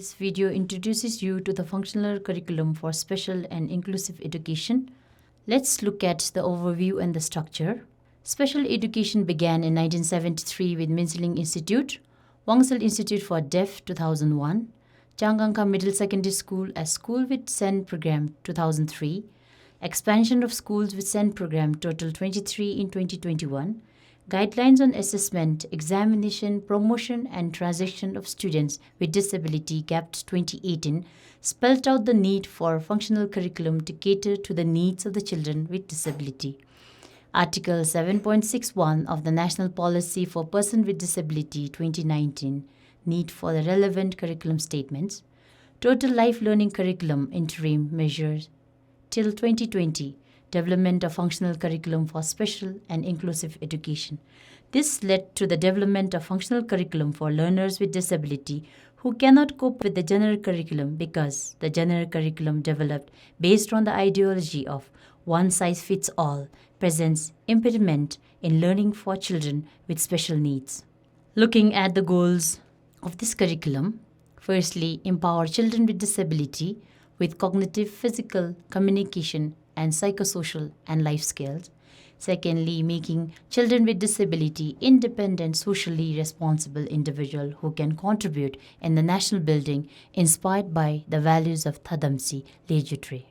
This video introduces you to the functional curriculum for special and inclusive education. Let's look at the overview and the structure. Special education began in 1973 with Minseling Institute, Wangsal Institute for Deaf 2001, Changangka Middle Secondary School as School with SEN program 2003, expansion of schools with SEN program total 23 in 2021, guidelines on assessment, examination, promotion and transition of students with disability GAPT 2018 spelled out the need for functional curriculum to cater to the needs of the children with disability. Article 7.61 of the National Policy for Persons with Disability 2019, need for the relevant curriculum statements, total life learning curriculum interim measures till 2020, development of functional curriculum for special and inclusive education. This led to the development of functional curriculum for learners with disability who cannot cope with the general curriculum because the general curriculum developed based on the ideology of one size fits all presents impediment in learning for children with special needs. Looking at the goals of this curriculum, firstly, empower children with disability with cognitive, physical, communication, and psychosocial and life skills. Secondly, making children with disability independent, socially responsible individual who can contribute in the national building inspired by the values of Thadamsi Lejutre.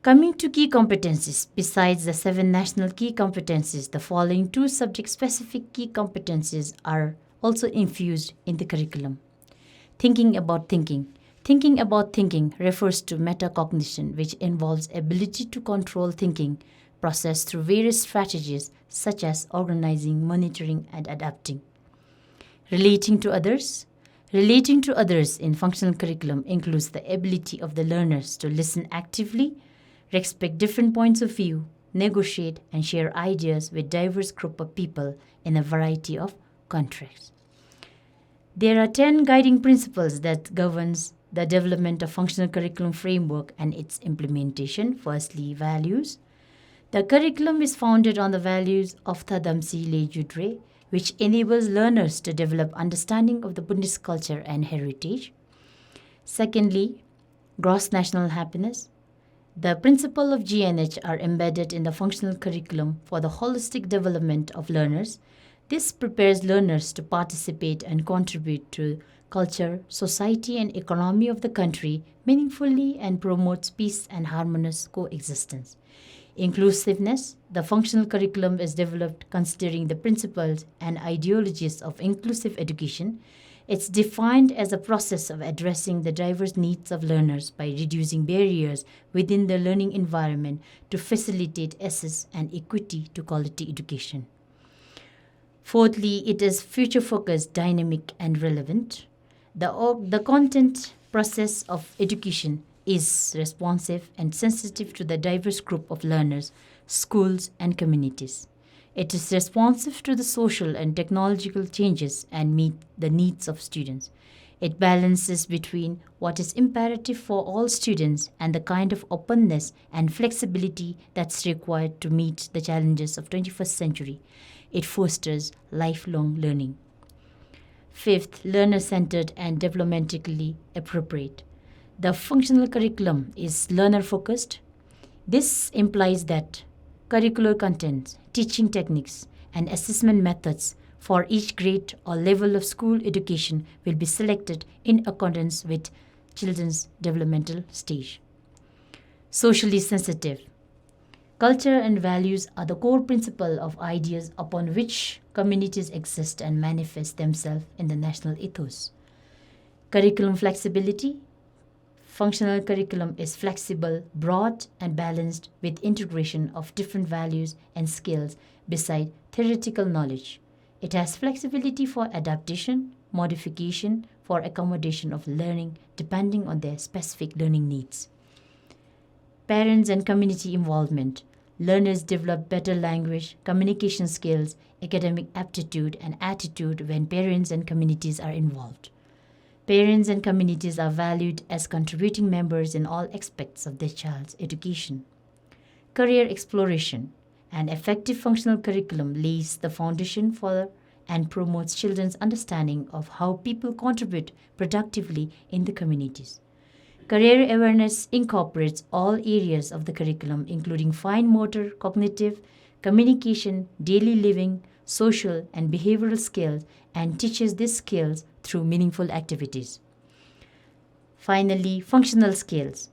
Coming to key competencies, besides the 7 national key competencies, the following 2 subject-specific key competencies are also infused in the curriculum. Thinking about thinking. Thinking about thinking refers to metacognition, which involves ability to control thinking process through various strategies such as organizing, monitoring, and adapting. Relating to others. Relating to others in functional curriculum includes the ability of the learners to listen actively, respect different points of view, negotiate, and share ideas with diverse group of people in a variety of contexts. There are 10 guiding principles that governs the development of functional curriculum framework and its implementation. Firstly, values. The curriculum is founded on the values of Thadamsi Lejutre, which enables learners to develop understanding of the Buddhist culture and heritage. Secondly, gross national happiness. The principle of GNH are embedded in the functional curriculum for the holistic development of learners. This prepares learners to participate and contribute to culture, society, and economy of the country meaningfully and promotes peace and harmonious coexistence. Inclusiveness. The functional curriculum is developed considering the principles and ideologies of inclusive education. It's defined as a process of addressing the diverse needs of learners by reducing barriers within the learning environment to facilitate access and equity to quality education. Fourthly, it is future-focused, dynamic, and relevant. The content process of education is responsive and sensitive to the diverse group of learners, schools, and communities. It is responsive to the social and technological changes and meet the needs of students. It balances between what is imperative for all students and the kind of openness and flexibility that's required to meet the challenges of 21st century. It fosters lifelong learning. Fifth, learner-centered and developmentally appropriate. The functional curriculum is learner-focused. This implies that curricular contents, teaching techniques, and assessment methods for each grade or level of school education will be selected in accordance with children's developmental stage. Socially sensitive. Culture and values are the core principle of ideas upon which communities exist and manifest themselves in the national ethos. Curriculum flexibility. Functional curriculum is flexible, broad, and balanced with integration of different values and skills beside theoretical knowledge. It has flexibility for adaptation, modification, for accommodation of learning depending on their specific learning needs. Parents and community involvement. Learners develop better language, communication skills, academic aptitude, and attitude when parents and communities are involved. Parents and communities are valued as contributing members in all aspects of their child's education. Career exploration. An effective functional curriculum lays the foundation for and promotes children's understanding of how people contribute productively in the communities. Career awareness incorporates all areas of the curriculum, including fine motor, cognitive, communication, daily living, social, and behavioral skills, and teaches these skills through meaningful activities. Finally, functional skills.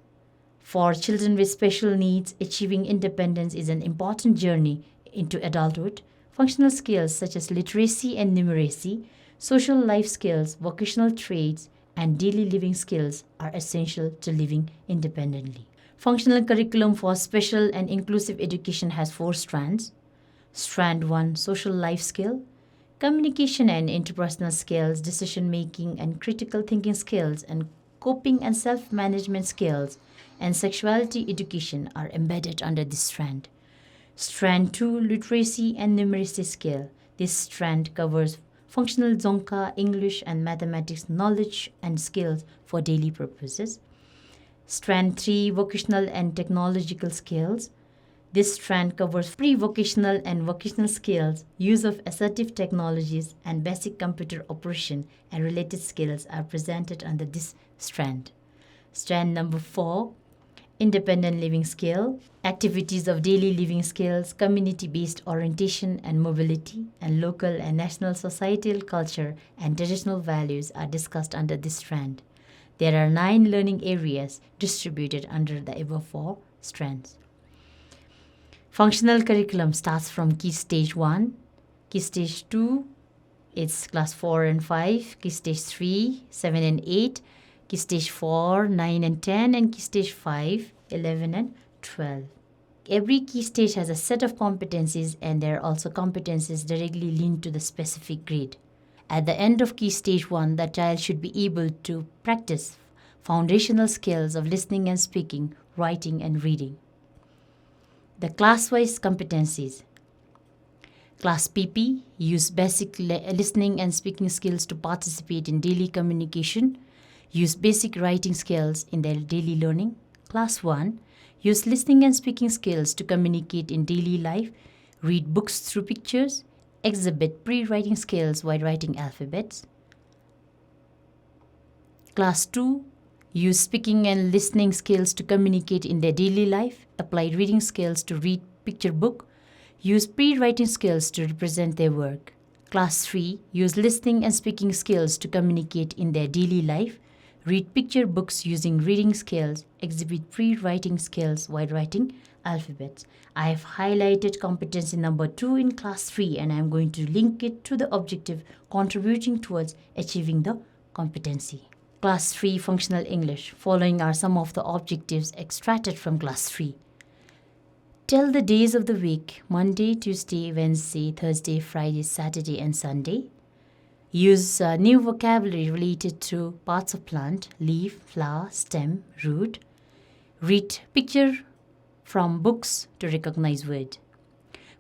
For children with special needs, achieving independence is an important journey into adulthood. Functional skills such as literacy and numeracy, social life skills, vocational trades, and daily living skills are essential to living independently. Functional curriculum for special and inclusive education has 4 strands. Strand 1, social life skill. Communication and interpersonal skills, decision making and critical thinking skills, and coping and self-management skills and sexuality education are embedded under this strand. Strand 2, literacy and numeracy skill. This strand covers functional Dzongkha, English, and mathematics knowledge and skills for daily purposes. Strand 3, vocational and technological skills. This strand covers pre-vocational and vocational skills, use of assertive technologies, and basic computer operation and related skills are presented under this strand. Strand number 4, independent living skill, activities of daily living skills, community-based orientation and mobility, and local and national societal culture and traditional values are discussed under this strand. There are 9 learning areas distributed under the above 4 strands. Functional curriculum starts from Key Stage 1, Key Stage 2, it's class 4 and 5, Key Stage 3, 7 and 8, Key Stage 4, 9 and 10, and Key Stage 5, 11 and 12. Every key stage has a set of competencies, and there are also competencies directly linked to the specific grade. At the end of Key Stage 1, the child should be able to practice foundational skills of listening and speaking, writing and reading. The class-wise competencies. Class PP use basic listening and speaking skills to participate in daily communication, use basic writing skills in their daily learning. Class 1 use listening and speaking skills to communicate in daily life, read books through pictures, exhibit pre-writing skills while writing alphabets. Class 2 use speaking and listening skills to communicate in their daily life, apply reading skills to read picture book, use pre-writing skills to represent their work. Class 3 use listening and speaking skills to communicate in their daily life, read picture books using reading skills, exhibit pre-writing skills while writing alphabets. I have highlighted competency number 2 in class 3, and I am going to link it to the objective contributing towards achieving the competency. Class 3 Functional English. Following are some of the objectives extracted from class 3. Tell the days of the week: Monday, Tuesday, Wednesday, Thursday, Friday, Saturday, and Sunday. Use new vocabulary related to parts of plant: leaf, flower, stem, root. Read picture from books to recognize word.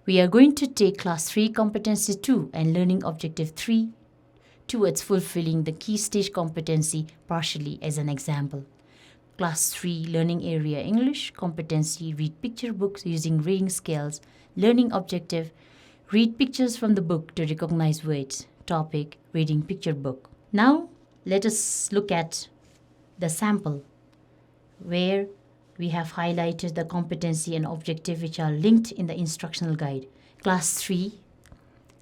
We are going to take class 3 competency 2 and learning objective 3 towards fulfilling the key stage competency partially as an example. Class 3 learning area English competency: read picture books using reading skills. Learning objective: read pictures from the book to recognize words. Topic: reading picture book. Now let us look at the sample where we have highlighted the competency and objective which are linked in the instructional guide. Class 3,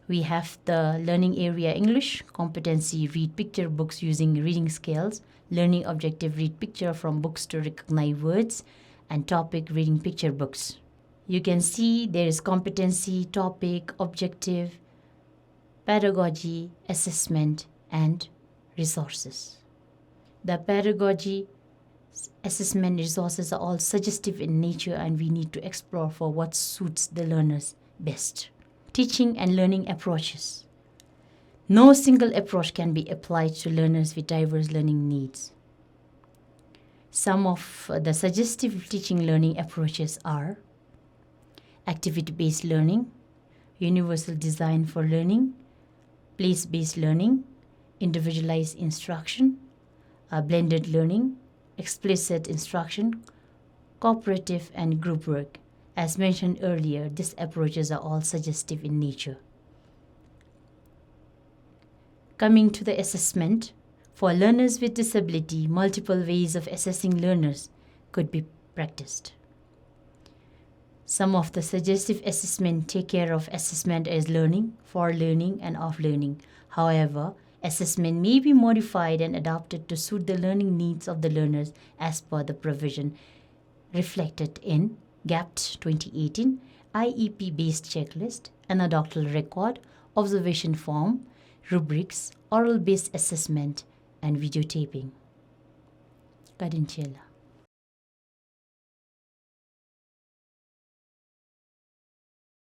we have the learning area English competency: read picture books using reading skills. Learning objective: read picture from books to recognize words. And topic: reading picture books. You can see there is competency, topic, objective, pedagogy, assessment, and resources. The pedagogy, assessment, resources are all suggestive in nature, and we need to explore for what suits the learners best. Teaching and learning approaches. No single approach can be applied to learners with diverse learning needs. Some of the suggestive teaching learning approaches are activity-based learning, universal design for learning, place-based learning, individualized instruction, blended learning, explicit instruction, cooperative and group work. As mentioned earlier, these approaches are all suggestive in nature. Coming to the assessment, for learners with disability, multiple ways of assessing learners could be practiced. Some of the suggestive assessment take care of assessment as learning, for learning, and of learning. However, assessment may be modified and adapted to suit the learning needs of the learners as per the provision reflected in GAPT 2018, IEP-based checklist, anecdotal record, observation form, rubrics, oral-based assessment, and videotaping. Kadinchela.